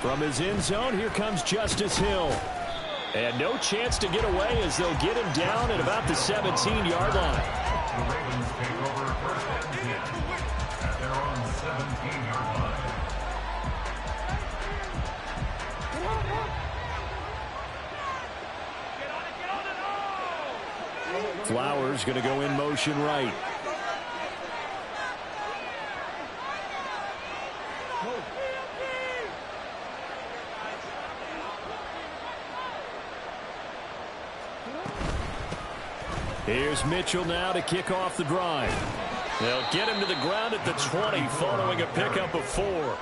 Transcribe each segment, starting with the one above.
From his end zone, here comes Justice Hill. And no chance to get away as they'll get him down at about the 17-yard line. The Ravens take over first and 10 at their own 17-yard line. Flowers going to go in motion right. Here's Mitchell now to kick off the drive. They'll get him to the ground at the 20 following a pickup of 4.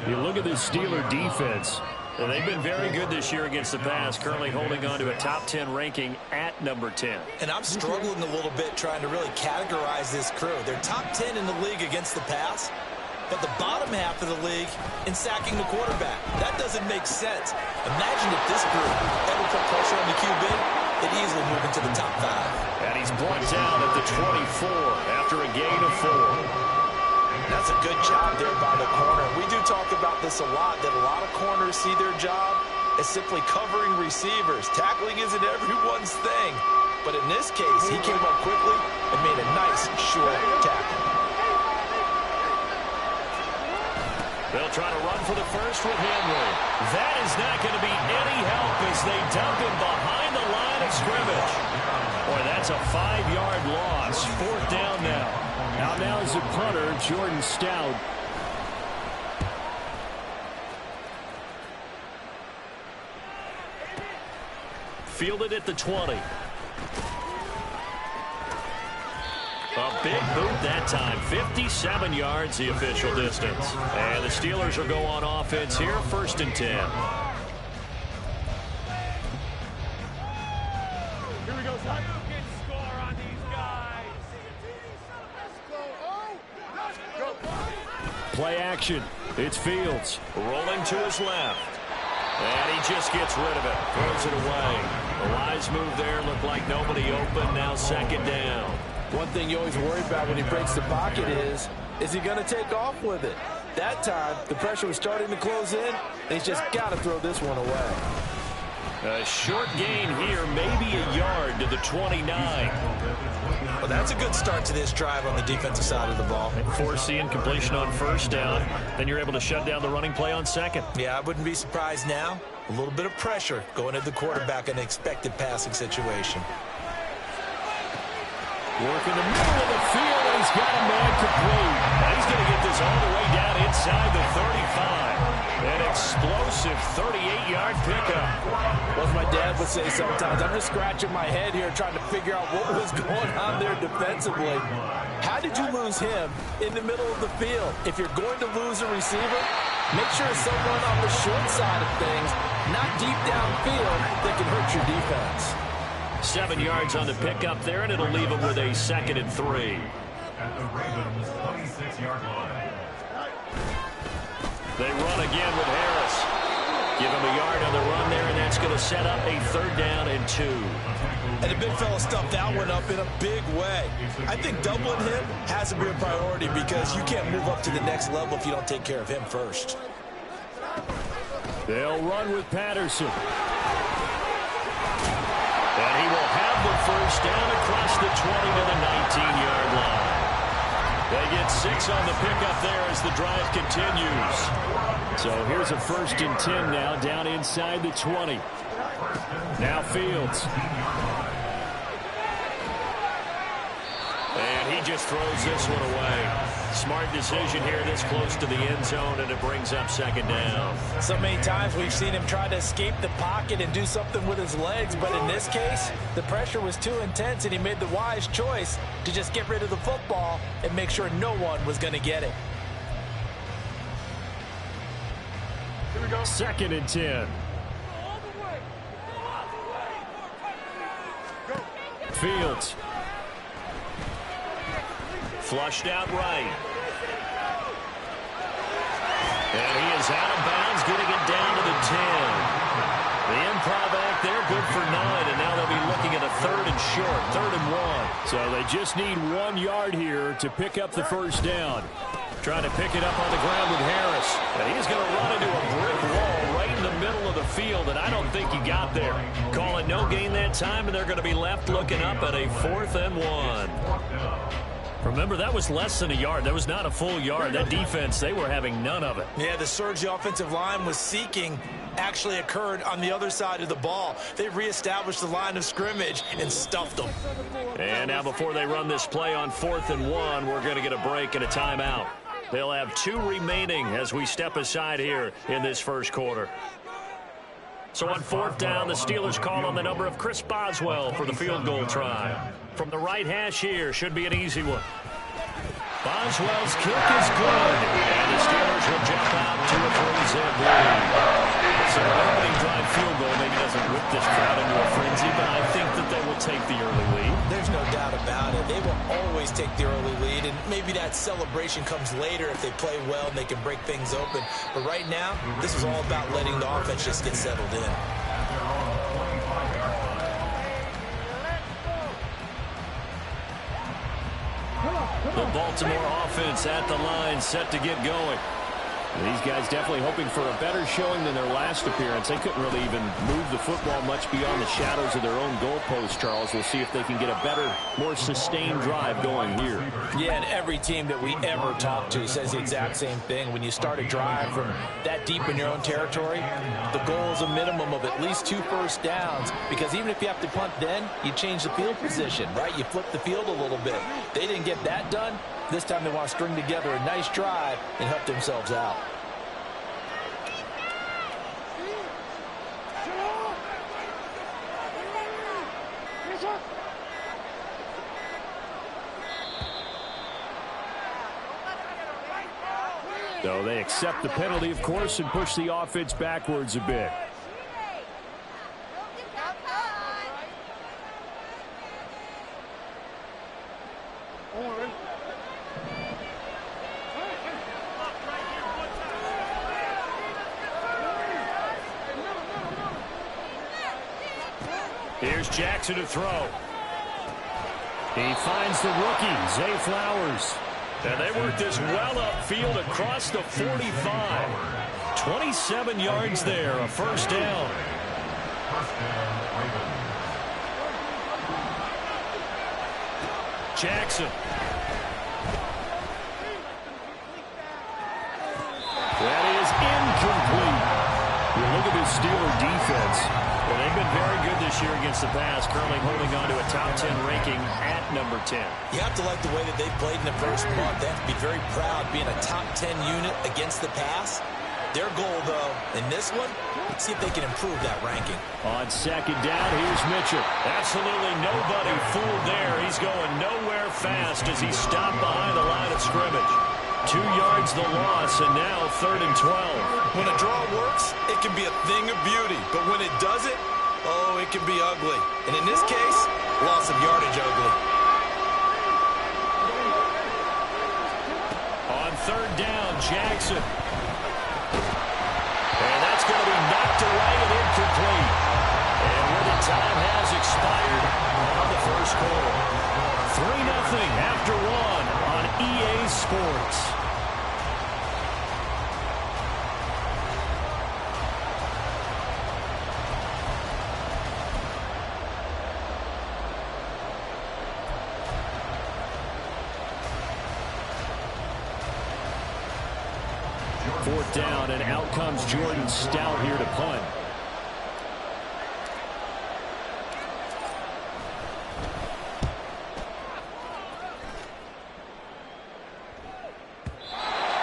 You look at this Steeler defense. They've been very good this year against the pass, currently holding on to a top 10 ranking at number 10. And I'm struggling a little bit trying to really categorize this crew. They're top 10 in the league against the pass, but the bottom half of the league in sacking the quarterback. That doesn't make sense. Imagine if this group ever put pressure on the QB, they'd easily move into the top 5. And he's brought down at the 24 after a gain of 4. That's a good job there by the corner. We do talk about this a lot, that a lot of corners see their job as simply covering receivers. Tackling isn't everyone's thing. But in this case, he came up quickly and made a nice, short tackle. They'll try to run for the first with Henry. That is not going to be any help as they dump him behind the line of scrimmage. Boy, that's a 5-yard loss. 4th down now. Now is the punter, Jordan Stout. Fielded at the 20. A big boot that time. 57 yards the official distance. And the Steelers will go on offense here, 1st and 10. Here we go, son. You can score on these guys. Play action. It's Fields rolling to his left. And he just gets rid of it. Throws it away. A wise move there. Looked like nobody open. Now 2nd down. One thing you always worry about when he breaks the pocket is he going to take off with it? That time, the pressure was starting to close in, and he's just got to throw this one away. A short gain here, maybe a yard to the 29. Well, that's a good start to this drive on the defensive side of the ball. Forcing completion on 1st down. Then you're able to shut down the running play on 2nd. Yeah, I wouldn't be surprised now. A little bit of pressure going at the quarterback in an expected passing situation. Work in the middle of the field, and he's got a man complete. Now he's going to get this all the way down inside the 35. An explosive 38-yard pickup. Well, as my dad would say sometimes, I'm just scratching my head here trying to figure out what was going on there defensively. How did you lose him in the middle of the field? If you're going to lose a receiver, make sure it's someone on the short side of things, not deep downfield, that can hurt your defense. 7 yards on the pickup there, and it'll leave him with a 2nd and 3. At the Ravens' 26-yard line. They run again with Harris. Give him a yard on the run there, and that's going to set up a 3rd down and 2. And the big fella stuffed that one up in a big way. I think doubling him has to be a priority because you can't move up to the next level if you don't take care of him first. They'll run with Patterson. And he will have the 1st down across the 20 to the 19-yard line. They get 6 on the pickup there as the drive continues. So here's a 1st and 10 now down inside the 20. Now Fields. And he just throws this one away. Smart decision here this close to the end zone, and it brings up 2nd down. So many times we've seen him try to escape the pocket and do something with his legs, but in this case, the pressure was too intense, and he made the wise choice to just get rid of the football and make sure no one was going to get it. Here we go. 2nd and 10. Fields. Flushed out right. And he is out of bounds, getting it down to the 10. The improv act there, good for 9, and now they'll be looking at a 3rd and short, 3rd and 1. So they just need 1 yard here to pick up the 1st down. Trying to pick it up on the ground with Harris. And he's going to run into a brick wall. field, and I don't think you got there. Call it no gain that time, and they're going to be left looking up at a 4th and 1. Remember, that was less than a yard. That was not a full yard. That defense, they were having none of it. Yeah, the surge the offensive line was seeking actually occurred on the other side of the ball. They reestablished the line of scrimmage and stuffed them. And now before they run this play on 4th and 1, we're going to get a break and a timeout. They'll have 2 remaining as we step aside here in this first quarter. So on 4th down, the Steelers call on the number of Chris Boswell for the field goal try. From the right hash here, should be an easy one. Boswell's kick is good, and the Steelers will jump out to a 3-zip lead. So an opening drive field goal maybe doesn't whip this crowd into a frenzy, but I think that they will take the early lead. There's no doubt about it. They will always take the early lead, and maybe that celebration comes later if they play well and they can break things open. But right now, this is all about letting the offense just get settled in. The Baltimore offense at the line, set to get going. These guys definitely hoping for a better showing than their last appearance. They couldn't really even move the football much beyond the shadows of their own goalpost, Charles. We'll see if they can get a better, more sustained drive going here. Yeah, and every team that we ever talk to says the exact same thing. When you start a drive from that deep in your own territory, the goal is a minimum of at least 2 first downs, because even if you have to punt then, you change the field position, right? You flip the field a little bit. They didn't get that done. This time they want to string together a nice drive and help themselves out. So they accept the penalty, of course, and push the offense backwards a bit. Here's Jackson to throw. He finds the rookie, Zay Flowers. And they work this well upfield across the 45. 27 yards there, a first down. Jackson. That is incomplete. You look at this Steeler defense. Well, they've been very good this year against the pass, currently holding on to a top 10 ranking at number 10. You have to like the way that they played in the first month. They have to be very proud being a top 10 unit against the pass. Their goal, though, in this one, let's see if they can improve that ranking. On second down, here's Mitchell. Absolutely nobody fooled there. He's going nowhere fast as he stopped behind the line of scrimmage. 2 yards the loss, and now 3rd and 12. When a draw works, it can be a thing of beauty. But when it doesn't, oh, it can be ugly. And in this case, loss of yardage ugly. On 3rd down, Jackson. And that's going to be knocked away and incomplete. And where the time has expired on the first quarter. 3-0 after 1 on EA Sports. Fourth down, and out comes Jordan Stout here to punt.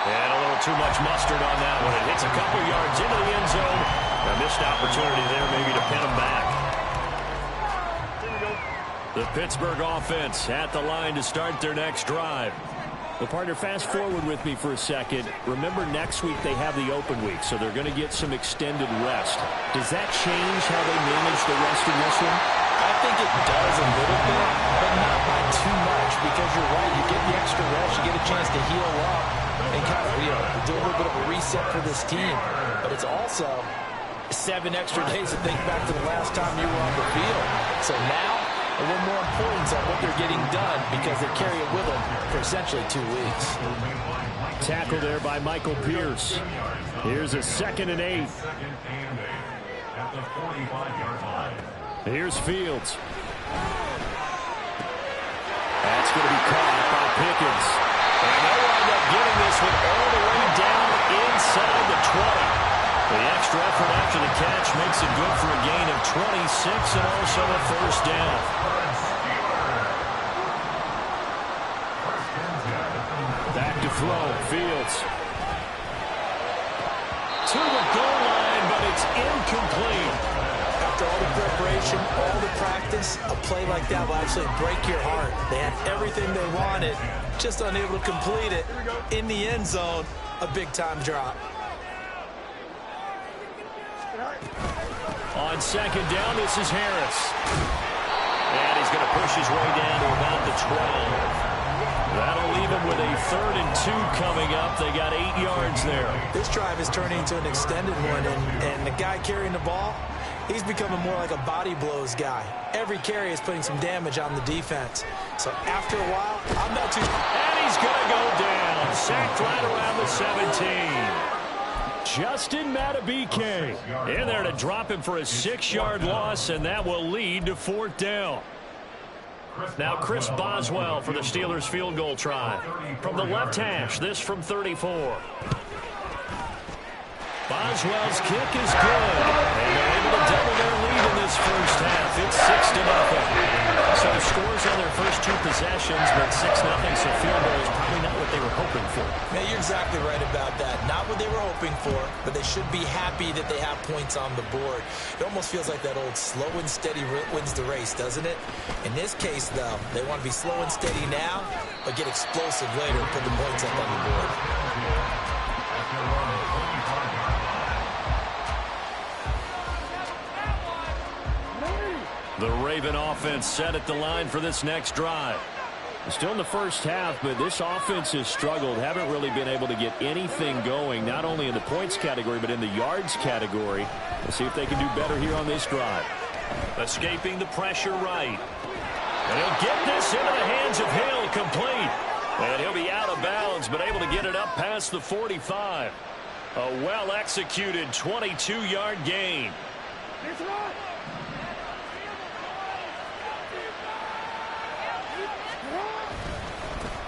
And a little too much mustard on that one. It hits a couple yards into the end zone. A missed opportunity there maybe to pin him back. The Pittsburgh offense at the line to start their next drive. Well, partner, fast forward with me for a second. Remember, next week they have the open week, so they're going to get some extended rest. Does that change how they manage the rest in this one? I think it does a little bit, but not by too much, because you're right. You get the extra rest, you get a chance to heal up and kind of, do a little bit of a reset for this team. But it's also 7 extra days to think back to the last time you were on the field. So now, a little more importance on what they're getting done, because they carry it with them for essentially 2 weeks. Tackle there by Michael Pierce. Here's a 2nd and 8. at the 45-yard line. Here's Fields. That's going to be caught by Pickens. And they'll wind up getting this one all the way down inside the 20. The extra effort after the catch makes it good for a gain of 26 and also a first down. Back to throw. Fields. To the goal line, but it's incomplete. After all the preparation, all the practice, a play like that will actually break your heart. They had everything they wanted, just unable to complete it. In the end zone, a big-time drop. On second down, this is Harris. And he's going to push his way down to about the 12. That'll leave him with a 3rd and 2 coming up. They got 8 yards there. This drive is turning into an extended one, and the guy carrying the ball, he's becoming more like a body blows guy. Every carry is putting some damage on the defense. So after a while, I'm not too... And he's going to go down. Sacked right around the 17. Justin Madubuike in there to drop him for a 6-yard loss, and that will lead to 4th down. Now Chris Boswell for the Steelers field goal try. From the left hash, this from 34. Boswell's kick is good, and they're able to double their lead in this first half. It's 6-0. So scores on their first 2 possessions, but 6-0, so field goal is probably not what they were hoping for. Man, you're exactly right about that. Not what they were hoping for, but they should be happy that they have points on the board. It almost feels like that old slow and steady wins the race, doesn't it? In this case, though, they want to be slow and steady now, but get explosive later and put the points up on the board. The Raven offense set at the line for this next drive. Still in the first half, but this offense has struggled. Haven't really been able to get anything going, not only in the points category, but in the yards category. We'll see if they can do better here on this drive. Escaping the pressure right. And he'll get this into the hands of Hill, complete. And he'll be out of bounds, but able to get it up past the 45. A well-executed 22-yard gain.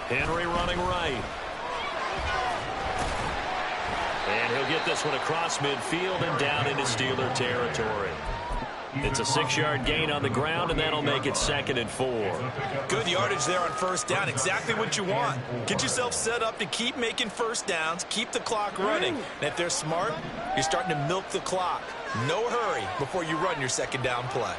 Henry running right. And he'll get this one across midfield and down into Steeler territory. It's a 6-yard gain on the ground, and that'll make it 2nd and 4. Good yardage there on first down. Exactly what you want. Get yourself set up to keep making first downs, keep the clock running. And if they're smart, you're starting to milk the clock. No hurry before you run your second down play.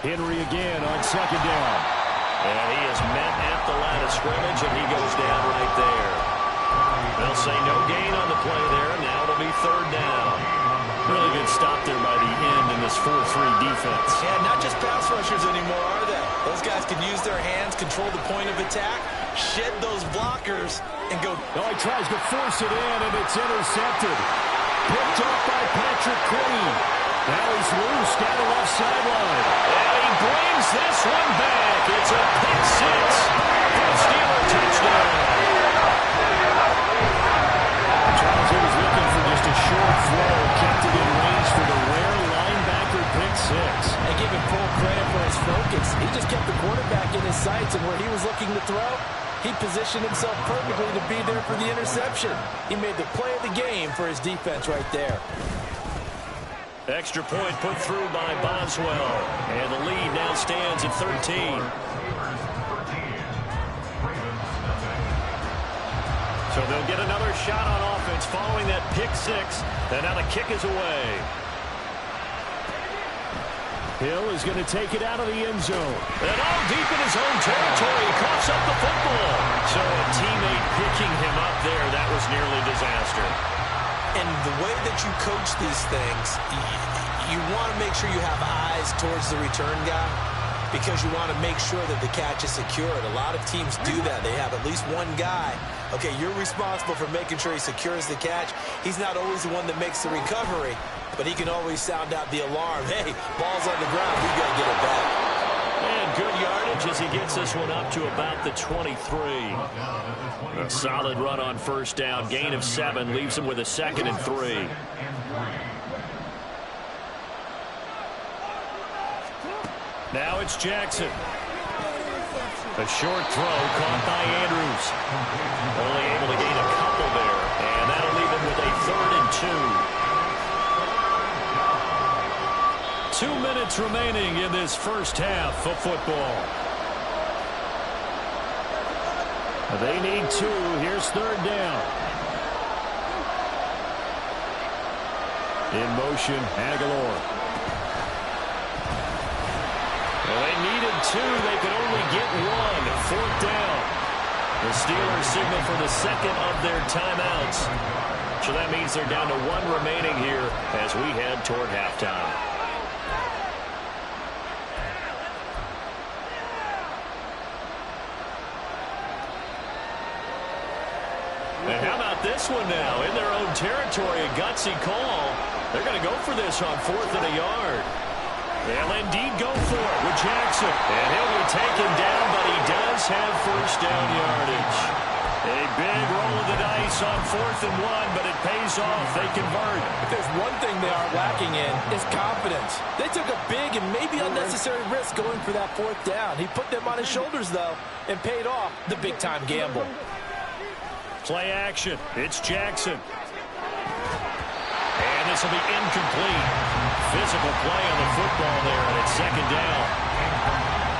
Henry again on second down. And he is met at the line of scrimmage, and he goes down right there. They'll say no gain on the play there. Now it'll be 3rd down. Really good stop there by the end in this 4-3 defense. Yeah, not just pass rushers anymore, are they? Those guys can use their hands, control the point of attack, shed those blockers, and go. Oh, he tries to force it in, and it's intercepted. Picked up by Patrick Queen. Now he's loose down the left sideline. And he brings this one back. It's a pick 6 for a Steeler touchdown. Charles was looking for just a short throw. Kept it in range for the rare linebacker pick 6. I give him full credit for his focus. He just kept the quarterback in his sights, and where he was looking to throw, he positioned himself perfectly to be there for the interception. He made the play of the game for his defense right there. Extra point put through by Boswell. And the lead now stands at 13. So they'll get another shot on offense following that pick 6. And now the kick is away. Hill is going to take it out of the end zone. And all deep in his own territory. He coughs up the football. So a teammate picking him up there, that was nearly disaster. And the way that you coach these things, you want to make sure you have eyes towards the return guy because you want to make sure that the catch is secured. A lot of teams do that. They have at least one guy. Okay, you're responsible for making sure he secures the catch. He's not always the one that makes the recovery, but he can always sound out the alarm. Hey, ball's on the ground. We got to get it back. And good yardage yardage as he gets this one up to about the 23. A solid run on first down. Gain of 7 leaves him with a 2nd and 3. Now it's Jackson. A short throw caught by Andrews. Only able to gain a couple there, and that'll leave him with a 3rd and 2. 2 minutes remaining in this first half of football. They need 2. Here's 3rd down. In motion, Aguilar. Well, they needed 2. They could only get 1. 4th down. The Steelers signal for the 2nd of their timeouts. So that means they're down to 1 remaining here as we head toward halftime. And how about this one now? In their own territory, a gutsy call. They're going to go for this on 4th and a yard. They'll indeed go for it with Jackson. And he'll be taken down, but he does have first down yardage. A big roll of the dice on 4th and 1, but it pays off. They convert. If there's one thing they are lacking in, it's confidence. They took a big and maybe unnecessary risk going for that 4th down. He put them on his shoulders, though, and paid off the big-time gamble. Play action. It's Jackson. And this will be incomplete. Physical play on the football there, and it's 2nd down.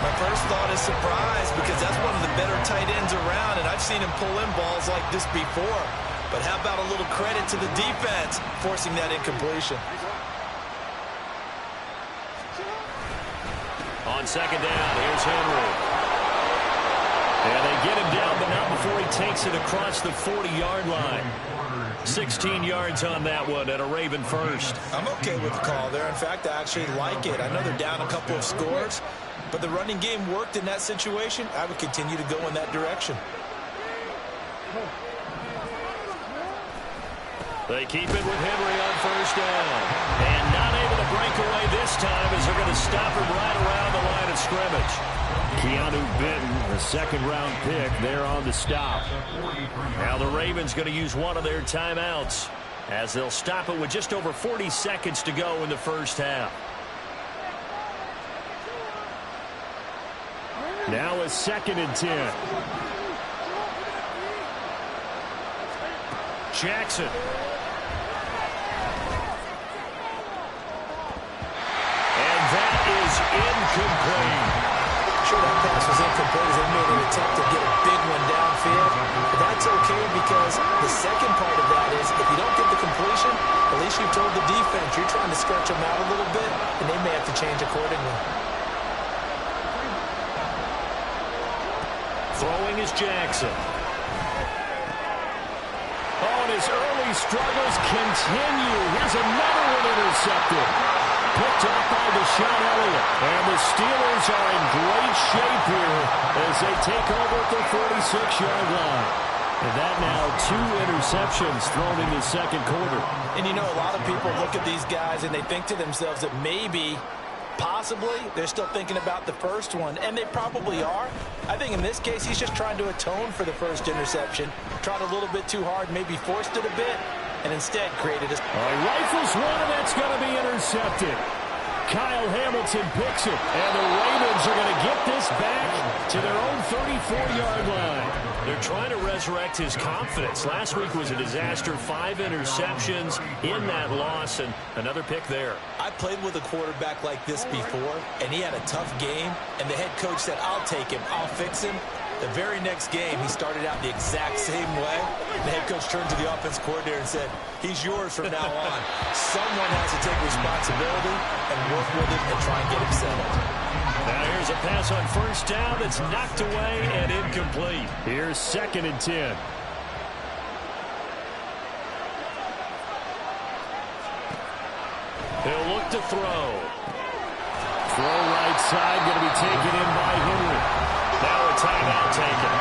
My first thought is surprise because that's one of the better tight ends around, and I've seen him pull in balls like this before. But how about a little credit to the defense forcing that incompletion? On 2nd down, here's Henry. And they get him down, but not before he takes it across the 40-yard line. 16 yards on that one and a Raven first. I'm okay with the call there. In fact, I actually like it. I know they're down a couple of scores, but the running game worked in that situation. I would continue to go in that direction. They keep it with Henry on first down. And not able to break away this time as they're going to stop him right around the line of scrimmage. Keanu Benton, a 2nd-round pick, there on the stop. Now the Ravens going to use one of their timeouts as they'll stop it with just over 40 seconds to go in the first half. Now a 2nd and 10. Jackson. And that is incomplete. Sure, that pass was incomplete as they made an attempt to get a big one downfield. But that's okay because the second part of that is if you don't get the completion, at least you've told the defense you're trying to stretch them out a little bit, and they may have to change accordingly. Throwing is Jackson. Oh, and his early struggles continue. Here's another one intercepted. Picked up by Deshaun Elliott. And the Steelers are in great shape here as they take over at the 46-yard line. And that now 2 interceptions thrown in the 2nd quarter. And you know, a lot of people look at these guys and they think to themselves that maybe, possibly, they're still thinking about the first one. And they probably are. I think in this case, he's just trying to atone for the first interception. Tried a little bit too hard, maybe forced it a bit, and instead created a... Rifles one, and that's going to be intercepted. Kyle Hamilton picks it, and the Ravens are going to get this back to their own 34-yard line. They're trying to resurrect his confidence. Last week was a disaster. 5 interceptions in that loss, and another pick there. I played with a quarterback like this before, and he had a tough game, and the head coach said, I'll take him, I'll fix him. The very next game, he started out the exact same way. The head coach turned to the offense coordinator and said, he's yours from now on. Someone has to take responsibility and work with him and try and get him settled. Now here's a pass on first down that's knocked away and incomplete. Here's 2nd and 10. He'll look to throw. Throw right side, going to be taken in by Henry. Now a timeout taken.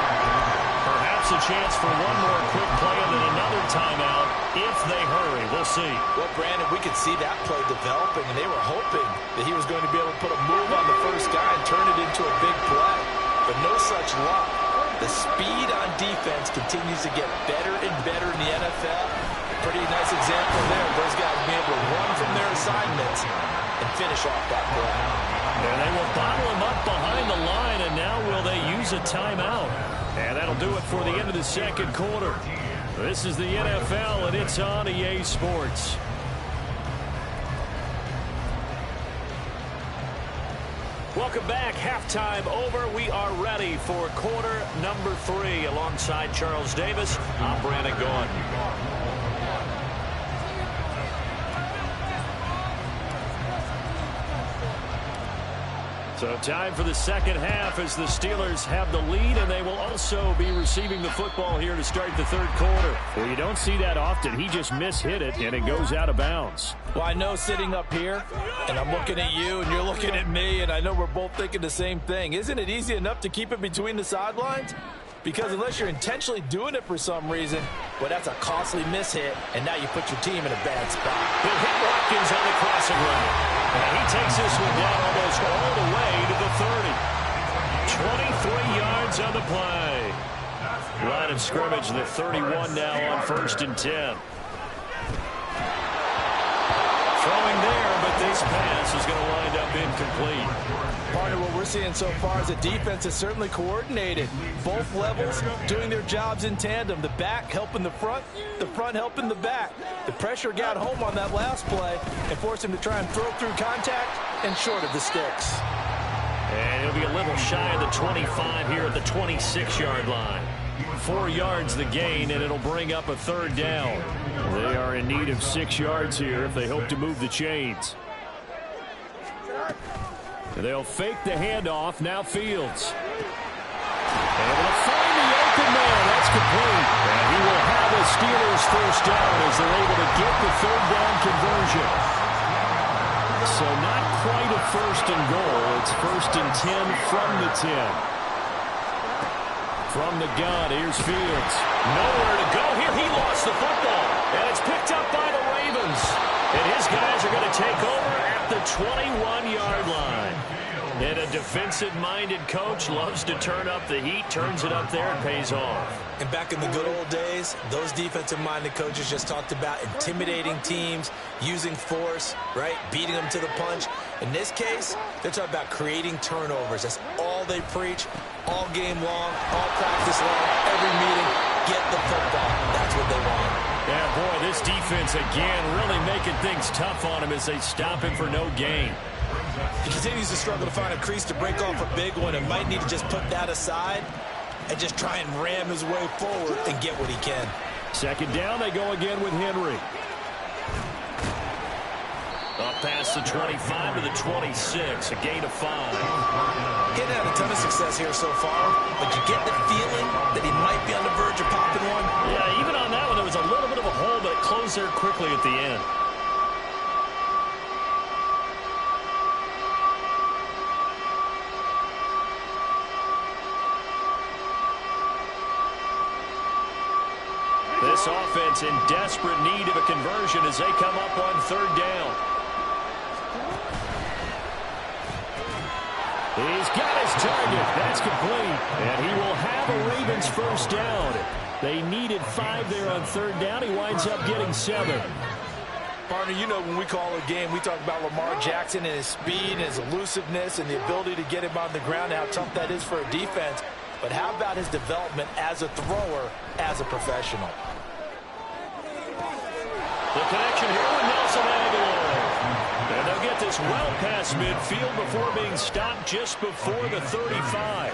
Perhaps a chance for one more quick play and then another timeout if they hurry. We'll see. Well, Brandon, we could see that play developing, and they were hoping that he was going to be able to put a move on the first guy and turn it into a big play. But no such luck. The speed on defense continues to get better and better in the NFL. Pretty nice example there. Those guys will be able to run from their assignments and finish off that play. And they will bottle him up behind the line, and now will they use a timeout? And that'll do it for the end of the second quarter. This is the NFL, and it's on EA Sports. Welcome back. Halftime over. We are ready for quarter number 3. Alongside Charles Davis, I'm Brandon Gaudin. So time for the second half as the Steelers have the lead, and they will also be receiving the football here to start the third quarter. Well, you don't see that often. He just mishit it, and it goes out of bounds. Well, I know sitting up here, and I'm looking at you, and you're looking at me, and I know we're both thinking the same thing. Isn't it easy enough to keep it between the sidelines? Because unless you're intentionally doing it for some reason, well, that's a costly mishit, and now you put your team in a bad spot. He'll hit Watkins on the crossing route. And he takes this one down almost all the way to the 30. 23 yards on the play. Line of scrimmage, the 31 now on 1st and 10. Throwing there, but this pass is going to wind up incomplete. Partner, what we're seeing so far is the defense is certainly coordinated. Both levels doing their jobs in tandem. The back helping the front helping the back. The pressure got home on that last play and forced him to try and throw through contact and short of the sticks. And he'll be a little shy of the 25 here at the 26-yard line. 4 yards the gain, and it'll bring up a third down. They are in need of 6 yards here if they hope to move the chains. They'll fake the handoff. Now Fields. Able to find the open man. That's complete. And he will have a Steelers first down as they're able to get the third down conversion. So not quite a first and goal. It's 1st and 10 from the 10. From the gun, here's Fields. Nowhere to go here. He lost the football. And it's picked up by the Ravens. And his guys are going to take over at the 21-yard line. And a defensive-minded coach loves to turn up the heat, turns it up there, and pays off. And back in the good old days, those defensive-minded coaches just talked about intimidating teams, using force, right, beating them to the punch. In this case, they're talking about creating turnovers. That's all they preach, all game long, all practice long, every meeting. Get the football. That's what they want. Yeah, boy, this defense, again, really making things tough on him as they stop him for no gain. He continues to struggle to find a crease to break off a big one and might need to just put that aside and just try and ram his way forward and get what he can. Second down, they go again with Henry. Up past the 25 to the 26, a gain of 5. He hasn't had a ton of success here so far, but you get the feeling that he might be on the verge of popping one. Yeah, even on that one, there was a little bit of a hole, but it closed there quickly at the end. This offense in desperate need of a conversion as they come up on third down. He's got his target. That's complete. And he will have a Ravens first down. They needed 5 there on third down. He winds up getting 7. Partner, you know when we call a game, we talk about Lamar Jackson and his speed and his elusiveness and the ability to get him on the ground and how tough that is for a defense. But how about his development as a thrower, as a professional? The connection here with Nelson Aguilar. And they'll get this well past midfield before being stopped just before the 35.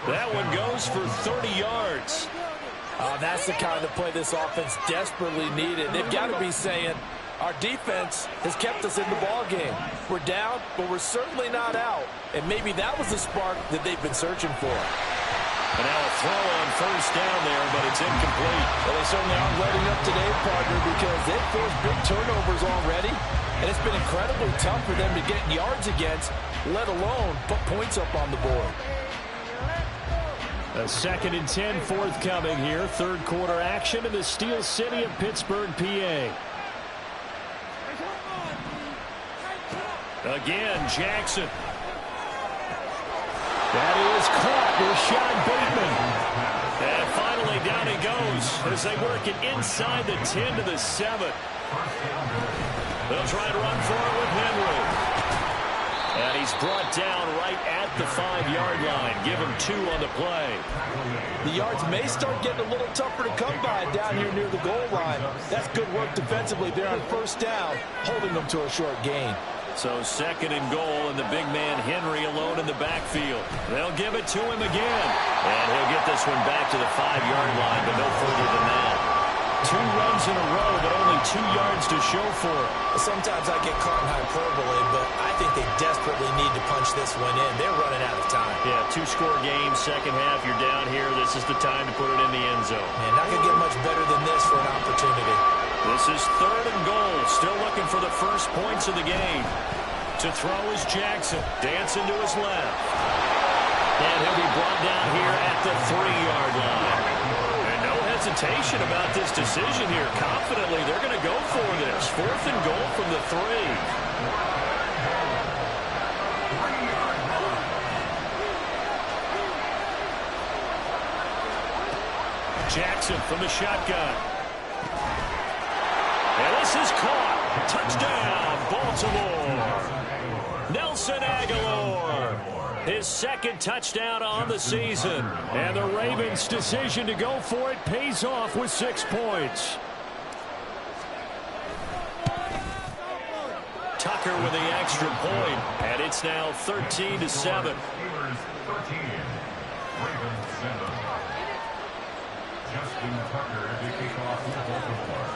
That one goes for 30 yards. That's the kind of play this offense desperately needed. They've got to be saying, our defense has kept us in the ball game. We're down, but we're certainly not out. And maybe that was the spark that they've been searching for. And now a throw on first down there, but it's incomplete. Well, they certainly aren't letting up today, partner, because they've forced big turnovers already. And it's been incredibly tough for them to get yards against, let alone put points up on the board. A 2nd and 10 forthcoming here. Third quarter action in the Steel City of Pittsburgh, PA. Again, Jackson. That is caught. Rashad Bateman. And finally down he goes as they work it inside the 10 to the 7. They'll try to run for it with Henry. And he's brought down right at the 5-yard line. Give him 2 on the play. The yards may start getting a little tougher to come by down here near the goal line. That's good work defensively there on first down, holding them to a short gain. So 2nd and goal, and the big man Henry alone in the backfield. They'll give it to him again. And he'll get this one back to the 5-yard line, but no further than that. 2 runs in a row, but only 2 yards to show for it. Sometimes I get caught in hyperbole, but I think they desperately need to punch this one in. They're running out of time. Yeah, 2-score game, second half, you're down here. This is the time to put it in the end zone. Man, not going to get much better than this for an opportunity. This is 3rd and goal. Still looking for the first points of the game. To throw is Jackson. Dancing to his left. And he'll be brought down here at the 3-yard line. And no hesitation about this decision here. Confidently, they're going to go for this. 4th and goal from the 3. Jackson from the shotgun. And this is caught. Touchdown, Baltimore. Nelson Agholor. His 2nd touchdown on the season. And the Ravens' decision to go for it pays off with 6 points. Tucker with the extra point. And it's now 13 to 7. Justin Tucker to kick off the Baltimore.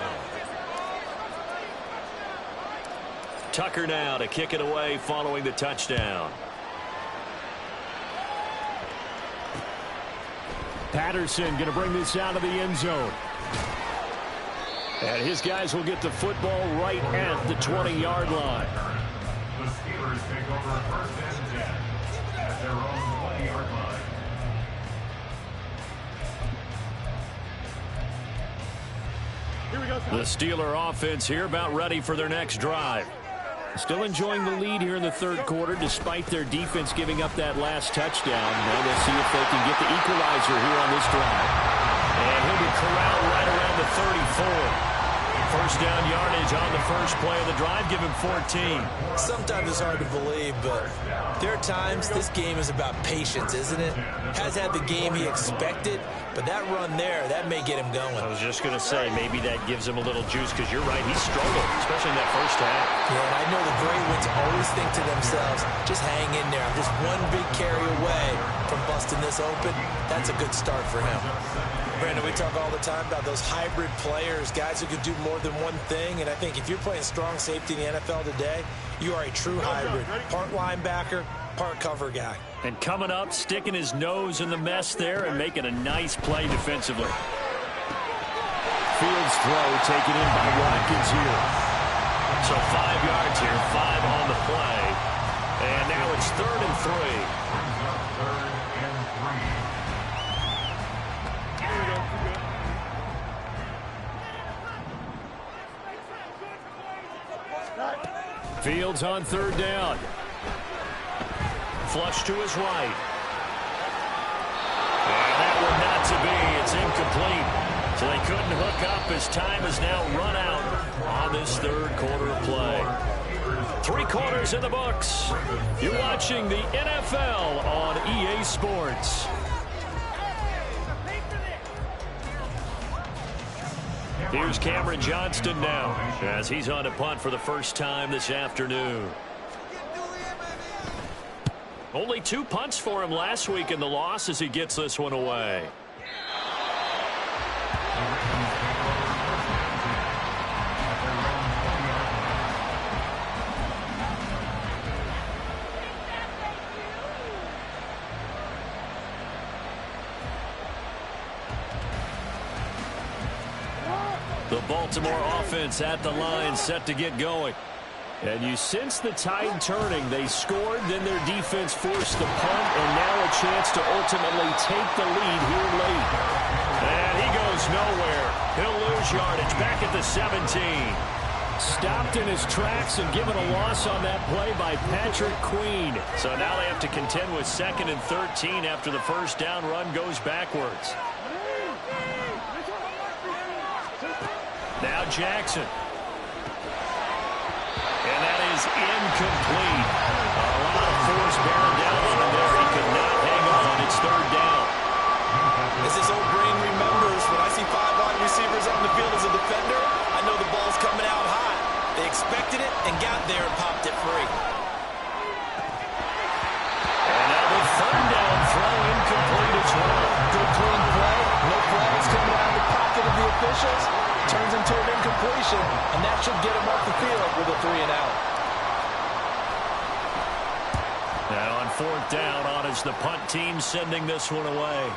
Tucker now to kick it away following the touchdown. Patterson going to bring this out of the end zone. And his guys will get the football right at the 20-yard line. The Steelers take over 1st and 10 at their own 20-yard line. The Steeler offense here about ready for their next drive. Still enjoying the lead here in the 3rd quarter despite their defense giving up that last touchdown. Now they'll see if they can get the equalizer here on this drive. And he'll be corralled right around the 34. First down yardage on the first play of the drive. Give him 14. Sometimes it's hard to believe, but there are times this game is about patience, isn't it? Has had the game he expected, but that run there, that may get him going. I was just going to say, maybe that gives him a little juice because you're right, he struggled, especially in that first half. Yeah, and I know the great ones always think to themselves, just hang in there. I'm just one big carry away from busting this open. That's a good start for him. Brandon, we talk all the time about those hybrid players, guys who can do more than one thing, and I think if you're playing strong safety in the NFL today, you are a true hybrid. Part linebacker, part cover guy. And coming up, sticking his nose in the mess there and making a nice play defensively. Fields throw taken in by Watkins here. So 5 yards here, 5 on the play. And now it's 3rd and 3. Fields on 3rd down. Flush to his right. And that one not to be. It's incomplete. So they couldn't hook up as time has now run out on this 3rd quarter of play. 3 quarters in the books. You're watching the NFL on EA Sports. Here's Cameron Johnston now as he's on to punt for the first time this afternoon. Only 2 punts for him last week in the loss as he gets this one away. The Baltimore offense at the line set to get going. And you sense the tide turning. They scored, then their defense forced the punt, and now a chance to ultimately take the lead here late. And he goes nowhere. He'll lose yardage back at the 17. Stopped in his tracks and given a loss on that play by Patrick Queen. So now they have to contend with 2nd and 13 after the first down run goes backwards. Now Jackson. And that is incomplete. A lot of force bearing down on him there. He could not hang on. It's 3rd down. As this old brain remembers, when I see 5 wide receivers on the field as a defender, I know the ball's coming out hot. They expected it and got there and popped it free. And now the 3rd down throw incomplete as well. Good clean play. No flags coming out of the pocket of the officials. Turns into an incompletion, and that should get him off the field with a 3 and out. Now on 4th down, on is the punt team sending this one away.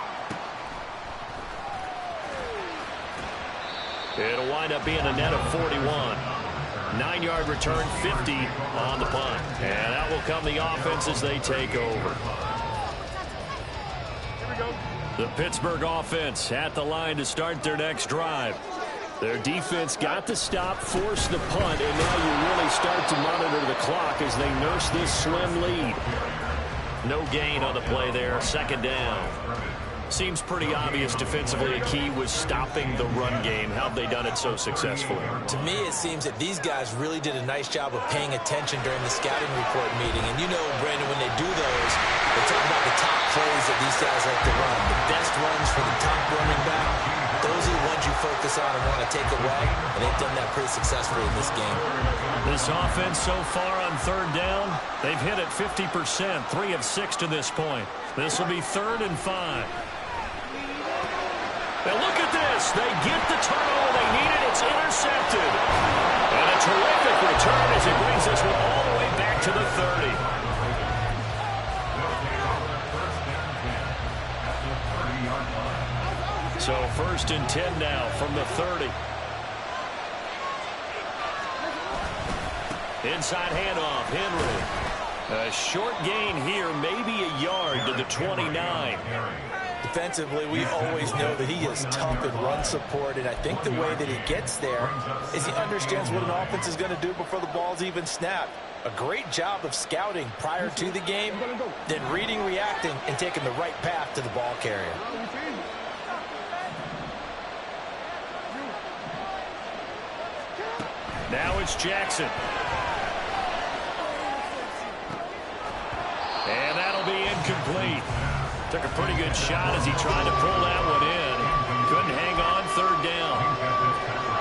It'll wind up being a net of 41. 9-yard return, 50 on the punt. And out will come the offense as they take over. The Pittsburgh offense at the line to start their next drive. Their defense got the stop, forced the punt, and now you really start to monitor the clock as they nurse this slim lead. No gain on the play there, 2nd down. Seems pretty obvious defensively a key was stopping the run game. How have they done it so successfully? To me, it seems that these guys really did a nice job of paying attention during the scouting report meeting. And you know, Brandon, when they do those, they talk about the top plays that these guys like to run. The best runs for the top running back. Those are the ones you focus on and want to take away. And they've done that pretty successfully in this game. This offense so far on 3rd down, they've hit it 50%, 3 of 6 to this point. This will be 3rd and 5. Now look at this. They get the turnover they needed. It's intercepted. And a terrific return as it brings this one all the way back to the 30. So 1st and 10 now from the 30. Inside handoff, Henry. A short gain here, maybe a yard to the 29. Defensively, we always know that he is tough in run support, and I think the way that he gets there is he understands what an offense is going to do before the ball's even snapped. A great job of scouting prior to the game, then reading, reacting, and taking the right path to the ball carrier. Now it's Jackson. And that'll be incomplete. Took a pretty good shot as he tried to pull that one in. Couldn't hang on, 3rd down.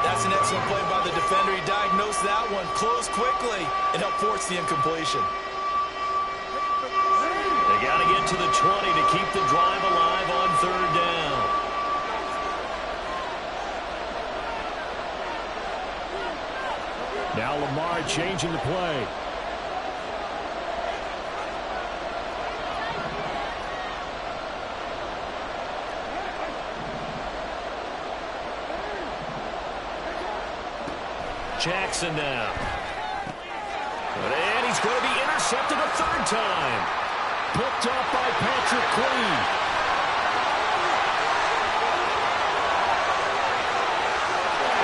That's an excellent play by the defender. He diagnosed that one, closed quickly, and helped force the incompletion. They got to get to the 20 to keep the drive alive on 3rd down. Now Lamar changing the play. Jackson now. And he's going to be intercepted a 3rd time. Picked up by Patrick Queen.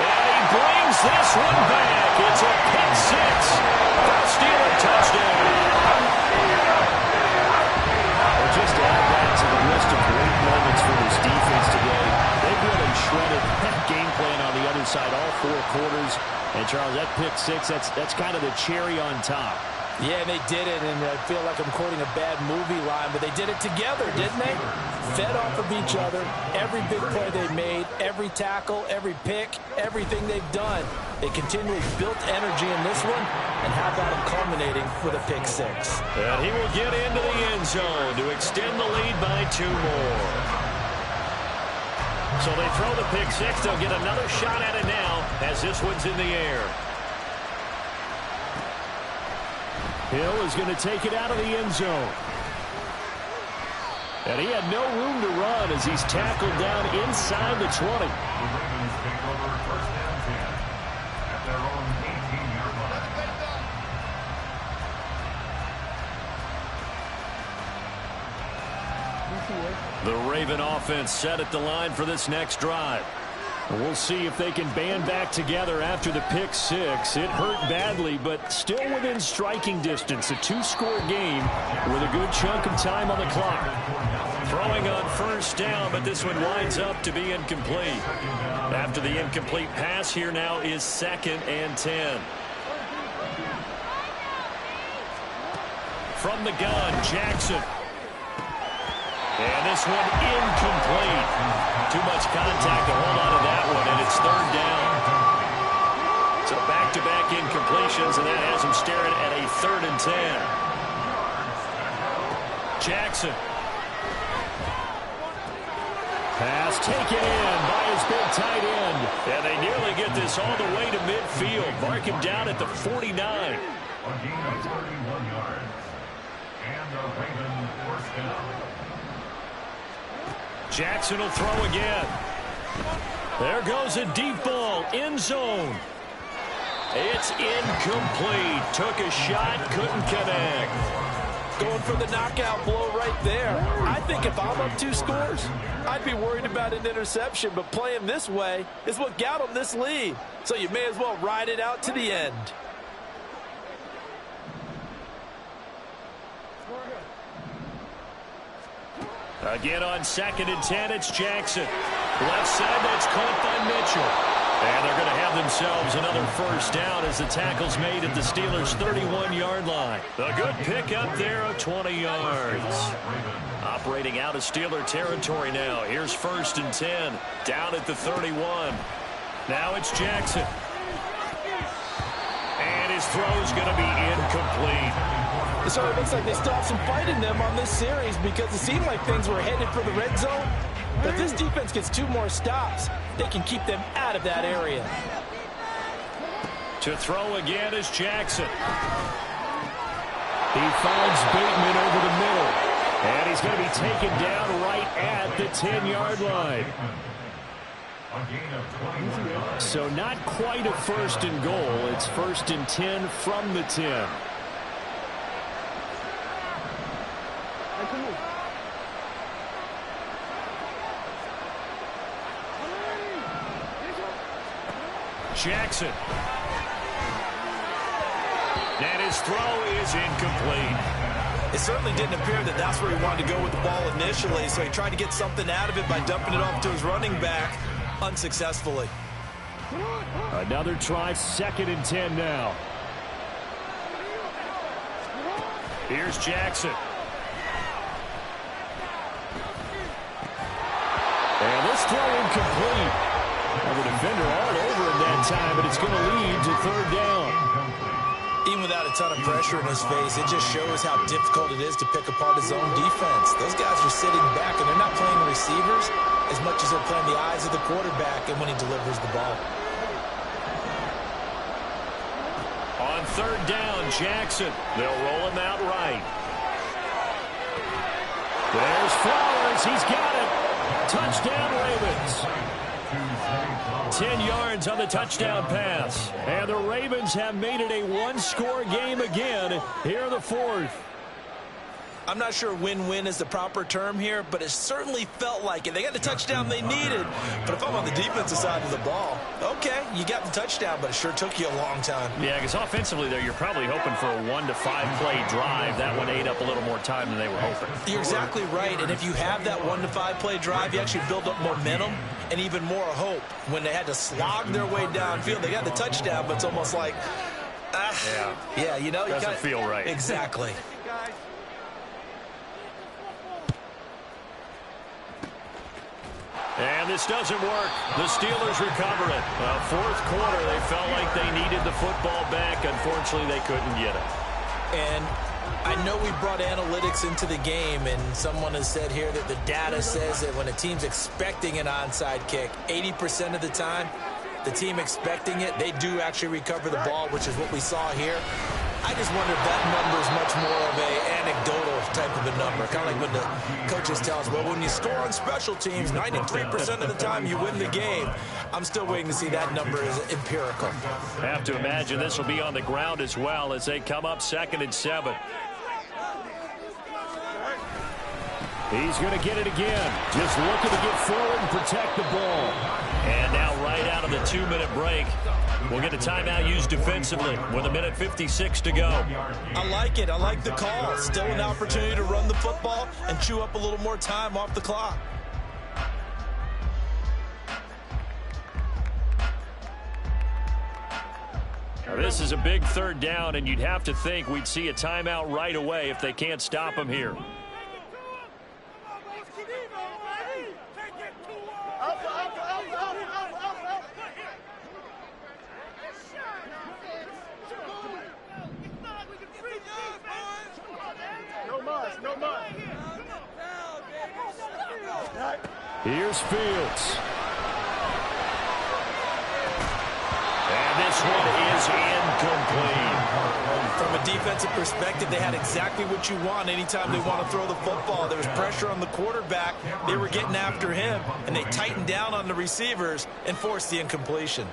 And he brings this one back. It's a pick 6. The Steeler touchdown. Well, just to add that to the list of great moments for this defense today, they've really shredded that game plan on the other side all 4 quarters. And, Charles, that pick 6, that's kind of the cherry on top. Yeah, they did it, and I feel like I'm quoting a bad movie line, but they did it together, didn't they? Fed off of each other, every big play they made, every tackle, every pick, everything they've done. They continually built energy in this one, and how about them culminating with a pick 6? And he will get into the end zone to extend the lead by 2 more. So they throw the pick 6. They'll get another shot at it now as this one's in the air. Hill is going to take it out of the end zone. And he had no room to run as he's tackled down inside the 20. The Ravens take over 1st and 10 at their own 18-yard line. The Raven offense set at the line for this next drive. We'll see if they can band back together after the pick six. It hurt badly, but still within striking distance. A two-score game with a good chunk of time on the clock. Throwing on first down, but this one winds up to be incomplete. After the incomplete pass, here now is 2nd and 10. From the gun, Jackson. And this one incomplete. Too much contact to hold on to that one, and it's 3rd down. So back-to-back incompletions, and that has him staring at a 3rd and 10. Jackson. Pass taken in by his big tight end. And they nearly get this all the way to midfield. Mark him down at the 49. A gain of 31 yards. And the Ravens first down. Jackson will throw again. There goes a deep ball, end zone. It's incomplete. Took a shot, couldn't connect. Going for the knockout blow right there. I think if I'm up 2 scores, I'd be worried about an interception, but playing this way is what got them this lead. So you may as well ride it out to the end. Again on 2nd and 10, it's Jackson. Left side, that's caught by Mitchell. And they're going to have themselves another first down as the tackle's made at the Steelers' 31-yard line. A good pickup there of 20 yards. Operating out of Steeler territory now. Here's 1st and 10, down at the 31. Now it's Jackson. And his throw's going to be incomplete. So it looks like they still have some fight in them on this series because it seemed like things were headed for the red zone. But this defense gets 2 more stops. They can keep them out of that area. To throw again is Jackson. He finds Bateman over the middle. And he's going to be taken down right at the 10-yard line. So not quite a 1st and goal. It's 1st and 10 from the 10. Jackson. And his throw is incomplete. It certainly didn't appear that that's where he wanted to go with the ball initially, so he tried to get something out of it by dumping it off to his running back unsuccessfully. Another try, 2nd and 10 now. Here's Jackson. And this throw incomplete. Well, the defender all over him that time, but it's going to lead to 3rd down. Even without a ton of pressure in his face, it just shows how difficult it is to pick apart his own defense. Those guys are sitting back, and they're not playing receivers as much as they're playing the eyes of the quarterback and when he delivers the ball. On 3rd down, Jackson. They'll roll him out right. There's Flowers. He's got it. Touchdown, Ravens. 10 yards on the touchdown pass. And the Ravens have made it a 1-score game again here in the 4th. I'm not sure win-win is the proper term here, but it certainly felt like it. They got the touchdown they needed. But if I'm on the defensive side of the ball, okay, you got the touchdown, but it sure took you a long time. Yeah, because offensively there, you're probably hoping for a 1 to 5 play drive. That one ate up a little more time than they were hoping. You're exactly right, and if you have that 1 to 5 play drive, you actually build up momentum and even more hope. When they had to slog their way downfield, they got the touchdown, but it's almost like, yeah, you know, doesn't feel right. Exactly. And this doesn't work. The Steelers recover it. 4th quarter, they felt like they needed the football back. Unfortunately, they couldn't get it. And I know we brought analytics into the game, and someone has said here that the data says that when a team's expecting an onside kick, 80% of the time, the team expecting it, they do actually recover the ball, which is what we saw here. I just wonder if that number is much more of a anecdotal type of a number. Kind of like when the coaches tell us, well, when you score on special teams, 93% of the time you win the game. I'm still waiting to see that number as empirical. I have to imagine this will be on the ground as well as they come up 2nd and 7. He's going to get it again. Just looking to get forward and protect the ball. And now right out of the 2-minute break, we'll get a timeout used defensively with 1:56 to go. I like it. I like the call. Still an opportunity to run the football and chew up a little more time off the clock. Now, this is a big third down, and you'd have to think we'd see a timeout right away if they can't stop him here. Here's Fields. And this one is incomplete. From a defensive perspective, they had exactly what you want anytime they want to throw the football. There was pressure on the quarterback. They were getting after him, and they tightened down on the receivers and forced the incompletion.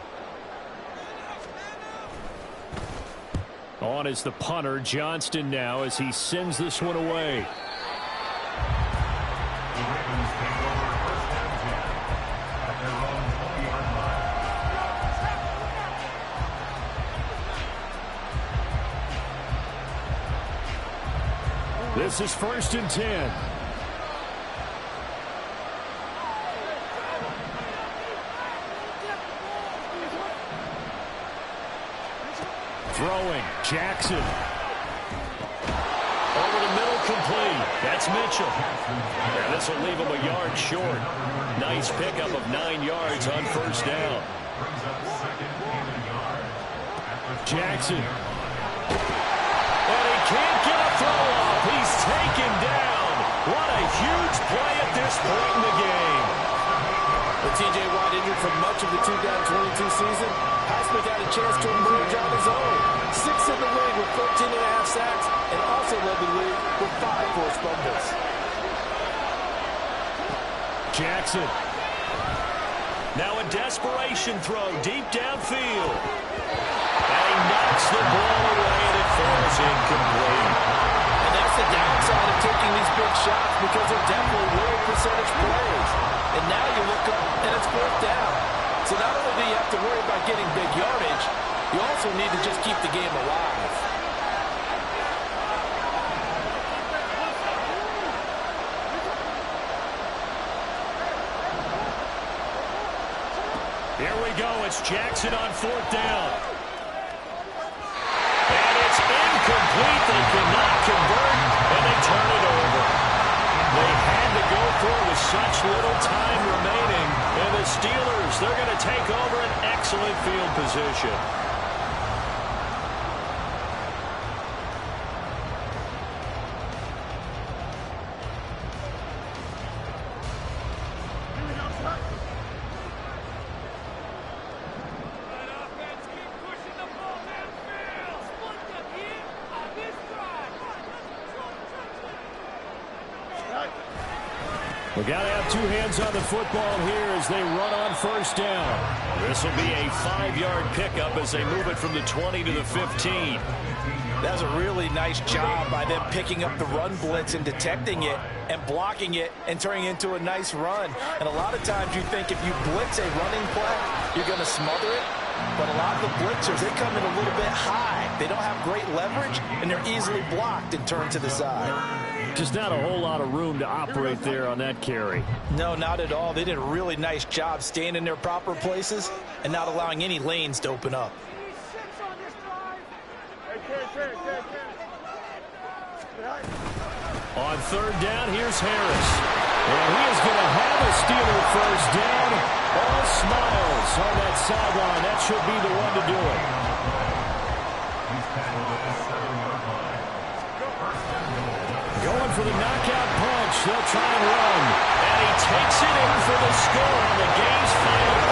On is the punter, Johnston, now as he sends this one away. The Ravens take over first and 10 at their own 20-yard line. This is 1st and 10. Throwing, Jackson. Over the middle, complete. That's Mitchell. And this will leave him a yard short. Nice pickup of 9 yards on first down. Jackson. And he can't get a throw off. He's taken down. What a huge play at this point in the game. With T.J. Watt injured for much of the 2022 season, Highsmith had a chance to emerge on his own. 6th in the league with 14.5 sacks, and also led the league with 5 forced fumbles. Jackson. Now a desperation throw deep downfield. And he knocks the ball away, and it falls incomplete. And that's the downside of taking these big shots, because they're definitely low percentage plays. And now you look up, and it's 4th down. So not only do you have to worry about getting big yardage, you also need to just keep the game alive. Here we go. It's Jackson on 4th down. And it's incomplete. They cannot convert, and they turn it over. They had to go for it with such little time remaining. And the Steelers, they're going to take over an excellent field position. We got to have 2 hands on the football here as they run on first down. This will be a 5-yard pickup as they move it from the 20 to the 15. That was a really nice job by them picking up the run blitz and detecting it and blocking it and turning it into a nice run. And a lot of times you think if you blitz a running play, you're going to smother it. But a lot of the blitzers, they come in a little bit high. They don't have great leverage, and they're easily blocked and turned to the side. Just not a whole lot of room to operate there on that carry. No, not at all. They did a really nice job staying in their proper places and not allowing any lanes to open up. On 3rd down, here's Harris. And he is going to have a Steeler first down. All smiles on that sideline. That should be the one to do it. Going for the knockout punch. They'll try and run. And he takes it in for the score on the game's final